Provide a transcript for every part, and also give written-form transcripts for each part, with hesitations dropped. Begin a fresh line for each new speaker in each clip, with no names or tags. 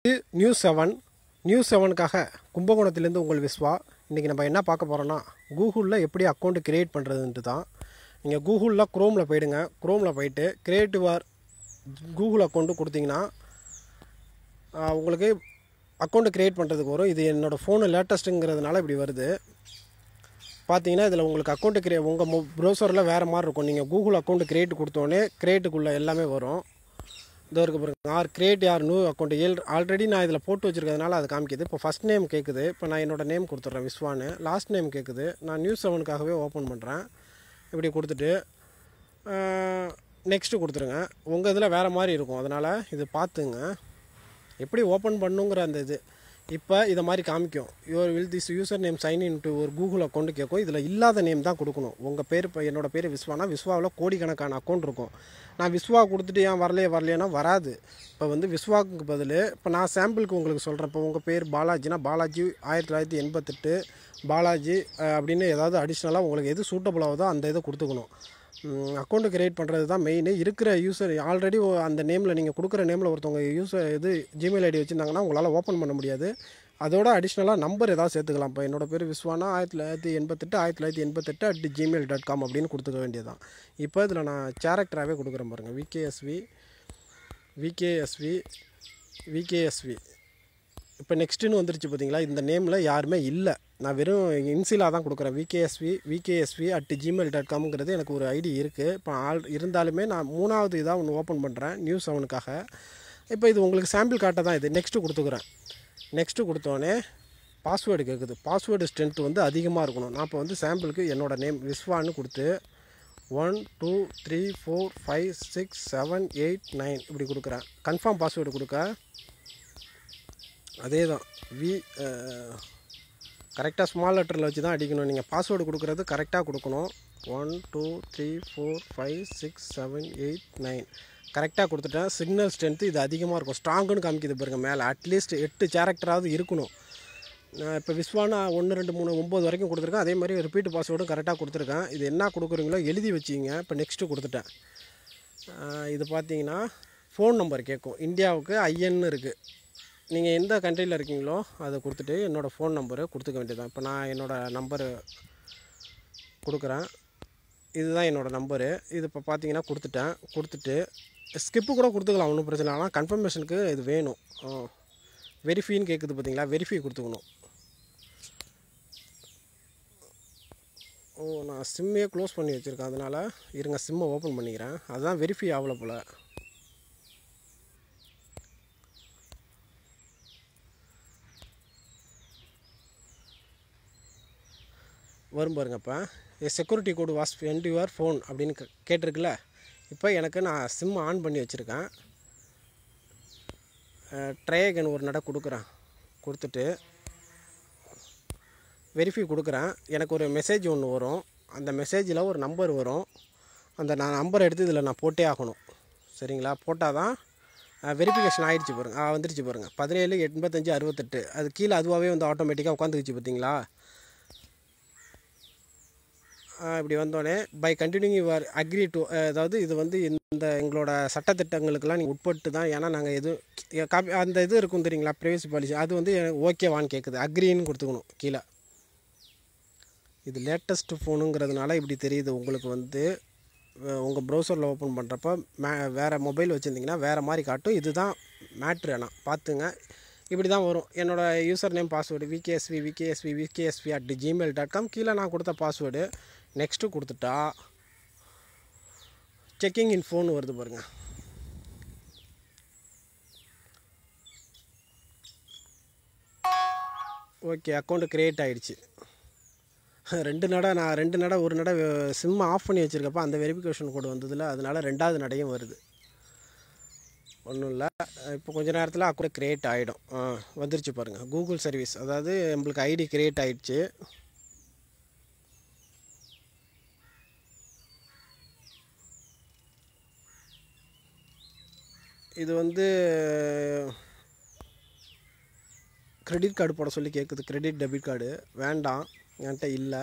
News 7க்காக கும்பகோணத்திலேருந்து உங்கள் விஸ்வா. இன்றைக்கி நம்ம என்ன பார்க்க போகிறோன்னா, கூகுளில் எப்படி அக்கௌண்ட் கிரியேட் பண்ணுறதுன்ட்டு தான். நீங்கள் கூகுளில் க்ரோமில் போயிடுங்க. க்ரோமில் போயிட்டு கிரியேட் யுவர் கூகுள் அக்கௌண்ட்டு கொடுத்தீங்கன்னா உங்களுக்கு அக்கௌண்ட்டு கிரியேட் பண்ணுறதுக்கு வரும். இது என்னோடய ஃபோனு லேட்டஸ்ட்டுங்கிறதுனால இப்படி வருது. பார்த்தீங்கன்னா இதில் உங்களுக்கு அக்கௌண்ட்டு உங்கள் ப்ரௌசரில் வேறு மாதிரி இருக்கும். நீங்கள் கூகுள் அக்கௌண்ட்டு கிரியேட் கொடுத்தோன்னே கிரியேட்டுக்குள்ளே எல்லாமே வரும். இதோ இருக்க பாருங்க, கிரியேட் யார் நியூ அக்கௌண்ட் ஆல்ரெடி நான் இதில் போட்டு வச்சுருக்கிறதுனால அது காமிக்குது. இப்போ ஃபஸ்ட் நேம் கேட்குது. இப்போ நான் என்னோடய நேம் கொடுத்துட்றேன் விஸ்வான்னு. லாஸ்ட் நேம் கேட்குது. நான் நியூஸ் 7க்காகவே ஓப்பன் பண்ணுறேன். இப்படி கொடுத்துட்டு நெக்ஸ்ட்டு கொடுத்துருங்க. உங்கள் இதில் வேறு மாதிரி இருக்கும், அதனால் இது பார்த்துங்க எப்படி ஓப்பன் பண்ணுங்கிற அந்த இது. இப்போ இதை மாதிரி காமிக்கும். This user name sign in to ஒரு கூகுள் அக்கௌண்ட்டு கேட்கும். இதில் இல்லாத நேம் தான் கொடுக்கணும். உங்கள் பேர் இப்போ என்னோடய பேர் விஸ்வானா, விஸ்வாவில் கோடிக்கணக்கான அக்கௌண்ட் இருக்கும். நான் விஸ்வா கொடுத்துட்டு ஏன் வரலையேன்னா வராது. இப்போ விஸ்வாவுக்கு பதில் இப்போ நான் சாம்பிளுக்கு உங்களுக்கு சொல்கிறேன். இப்போ உங்கள் பேர் பாலாஜினா பாலாஜி 1988 பாலாஜி அப்படின்னு ஏதாவது அடிஷ்னலாக உங்களுக்கு எது சூட்டபுள் ஆகுதோ அந்த இதை கொடுத்துக்கணும். அக்கௌண்ட்டு கிரியேட் பண்ணுறது தான் மெயின். இருக்கிற யூசர் ஆல்ரெடி அந்த நேமில் நீங்கள் கொடுக்குற நேமில் ஒருத்தவங்க யூசர் ஜிமெயில் ஐடி வச்சுருந்தாங்கன்னா உங்களால் ஓப்பன் பண்ண முடியாது. அதோட அடிஷ்னலாக நம்பர் ஏதாவது சேர்த்துக்கலாம். இப்போ என்னோடய பேர் விஸ்வானா 1988 அப்படின்னு கொடுத்துக்க வேண்டியதான். இப்போ இதில் நான் கேரக்டராகவே கொடுக்குறேன் பாருங்கள். விகேஎஸ்வி இப்போ நெக்ஸ்ட்டுன்னு வந்துருச்சு பார்த்தீங்களா. இந்த நேமில் யாருமே இல்லை. நான் வெறும் இன்சிலாக தான் கொடுக்குறேன். விகேஎஸ்வி@gmail.comங்கிறது எனக்கு ஒரு ஐடி இருக்குது. இப்போ இருந்தாலுமே நான் 3வது இதாக ஒன்று ஓப்பன் பண்ணுறேன் நியூஸ் 7க்காக. இப்போ இது உங்களுக்கு சாம்பிள் காட்ட தான் இது. நெக்ஸ்ட்டு கொடுத்துக்குறேன். நெக்ஸ்ட்டு கொடுத்தோடனே பாஸ்வேர்டு கேட்குது. பாஸ்வேர்டு ஸ்ட்ரென்த் அதிகமாக இருக்கணும். நான் இப்போ சாம்பிளுக்கு என்னோடய நேம் விஸ்வான்னு கொடுத்து 1 2 3 4 5 6 7 8 9 இப்படி கொடுக்குறேன். கன்ஃபார்ம் பாஸ்வேர்டு கொடுக்க அதே தான் கரெக்டாக ஸ்மால் லெட்டரில் வச்சு தான் அடிக்கணும். நீங்கள் பாஸ்வேர்டு கொடுக்குறது கரெக்டாக கொடுக்கணும். 1 2 3 4 5 6 7 8 9 கரெக்டாக கொடுத்துட்டேன். சிக்னல் ஸ்ட்ரென்த்து இது அதிகமாக இருக்கும். ஸ்ட்ராங்குன்னு காமிக்கிது பாருங்க மேலே. அட்லீஸ்ட் 8 கேரக்டராவது இருக்கணும். இப்போ விஸ்வானா 1 2 3 9 வரைக்கும் கொடுத்துருக்கேன். அதே மாதிரி ரிப்பீட் பாஸ்வேர்டும் கரெக்டாக கொடுத்துருக்கேன். இது என்ன கொடுக்குறீங்களோ எழுதி வச்சிங்க. இப்போ நெக்ஸ்ட்டு கொடுத்துட்டேன். இது பார்த்தீங்கன்னா ஃபோன் நம்பர் கேட்கும். இந்தியாவுக்கு ஐஎன்னு இருக்குது. நீங்கள் எந்த கண்ட்ரியில் இருக்கீங்களோ அதை கொடுத்துட்டு என்னோடய ஃபோன் நம்பரு கொடுத்துக்க வேண்டியதான். இப்போ நான் என்னோடய நம்பரு கொடுக்குறேன். இதுதான் என்னோடய நம்பரு. இது இப்போ பார்த்தீங்கன்னா கொடுத்துட்டு ஸ்கிப்பு கூட கொடுத்துக்கலாம், ஒன்றும் பிரச்சனை இல்லை. ஆனால் கன்ஃபர்மேஷனுக்கு இது வேணும். வெரிஃபைன்னு கேட்குது பார்த்தீங்களா, வெரிஃபை கொடுத்துக்கணும். நான் சிம்மையே க்ளோஸ் பண்ணி வச்சுருக்கேன். அதனால் இருங்க சிம்மை ஓப்பன் பண்ணிக்கிறேன். அதுதான் வெரிஃபை ஆகலை போல். வரும் பாருங்க. இப்போ security code was end your phone அப்படின்னு கேட்டிருக்குல்ல. இப்போ நான் சிம் ஆன் பண்ணி வச்சுருக்கேன். ட்ரையகன் ஒரு நடை கொடுக்குறேன். கொடுத்துட்டு வெரிஃபை கொடுக்குறேன். எனக்கு ஒரு மெசேஜ் ஒன்று வரும். அந்த மெசேஜில் ஒரு நம்பர் வரும். அந்த நான் நம்பரை எடுத்து இதில் நான் போட்டே ஆகணும். சரிங்களா? போட்டால் தான் வெரிஃபிகேஷன் ஆகிடுச்சு பாருங்கள். வந்துருச்சு பாருங்கள். 17 85 68 அது கீழே அதுவாகவே ஆட்டோமேட்டிக்காக உட்காந்துக்குச்சு பார்த்தீங்களா. இப்படி வந்தோடனே by continuing your agree to, அதாவது இது இந்த எங்களோட சட்டத்திட்டங்களுக்கெல்லாம் நீங்கள் உட்பட்டு தான். ஏன்னா நாங்கள் அந்த இது இருக்கும் தெரியுங்களா, ப்ரைவசி பாலிசி. அது ஓகேவான்னு கேட்குது. அக்ரின்னு கொடுத்துக்கணும் கீழே. இது லேட்டஸ்ட்டு ஃபோனுங்கிறதுனால இப்படி தெரியுது உங்களுக்கு. உங்கள் ப்ரௌசரில் ஓப்பன் பண்ணுறப்ப வேறு மொபைல் வச்சுருந்திங்கன்னா வேறு மாதிரி காட்டும். இதுதான் மேட்ரு. ஆனால் பார்த்துங்க, இப்படி தான் வரும். என்னோடய யூசர் நேம் பாஸ்வேர்டு விகேஎஸ்வி@gmail.com. கீழே நான் கொடுத்த பாஸ்வேர்டு. நெக்ஸ்ட்டு கொடுத்துட்டா செக்கிங் இன் ஃபோன் வருது பாருங்கள். ஓகே, அக்கௌண்ட்டு க்ரியேட் ஆகிடுச்சு. ஒரு நடை சிம்மை ஆஃப் பண்ணி வச்சுருக்கப்போ அந்த வெரிஃபிகேஷன் கோடு வந்ததில்ல, அதனால் 2வது நடையும் வருது. ஒன்றும் இல்லை. இப்போ கொஞ்சம் நேரத்தில் அக்கௌண்ட் க்ரியேட் ஆகிடும். வந்துருச்சு பாருங்கள். கூகுள் சர்வீஸ், அதாவது நம்மளுக்கு ஐடி க்ரியேட் ஆகிடுச்சு. இது கிரெடிட் கார்டு போட சொல்லி கேட்குது. கிரெடிட் டெபிட் கார்டு வேண்டாம், என்கிட்ட இல்லை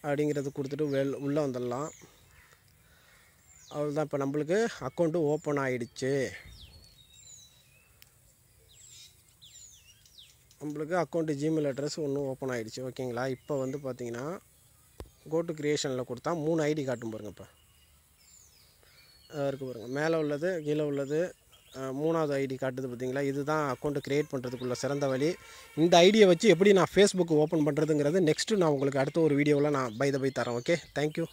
அப்படிங்கிறது கொடுத்துட்டு உள்ளே வந்துடலாம். அவ்வளோதான். இப்போ நம்மளுக்கு அக்கௌண்ட்டு ஓப்பன் ஆகிடுச்சு. நம்மளுக்கு அக்கௌண்ட்டு ஜிமெயில் அட்ரஸ் ஒன்றும் ஓப்பன் ஆகிடுச்சு. ஓகேங்களா? இப்போ வந்து பார்த்தீங்கன்னா கோ டு கிரியேஷனில் கொடுத்தா 3 ஐடி காட்டும் பாருங்கள். இப்போ இருக்குது பாருங்கள், மேலே உள்ளது கீழே உள்ளது 3வது ஐடி காட்டுது பார்த்தீங்களா? இதுதான் அக்கௌண்ட்டு க்ரியேட் பண்ணுறதுக்குள்ள சிறந்த வழி. இந்த ஐடியை வச்சு எப்படி நான் ஃபேஸ்புக் ஓப்பன் பண்ணுறதுங்கிறது நெக்ஸ்ட்டு நான் உங்களுக்கு அடுத்த ஒரு வீடியோவில் நான் பை தரேன். Okay, thank you.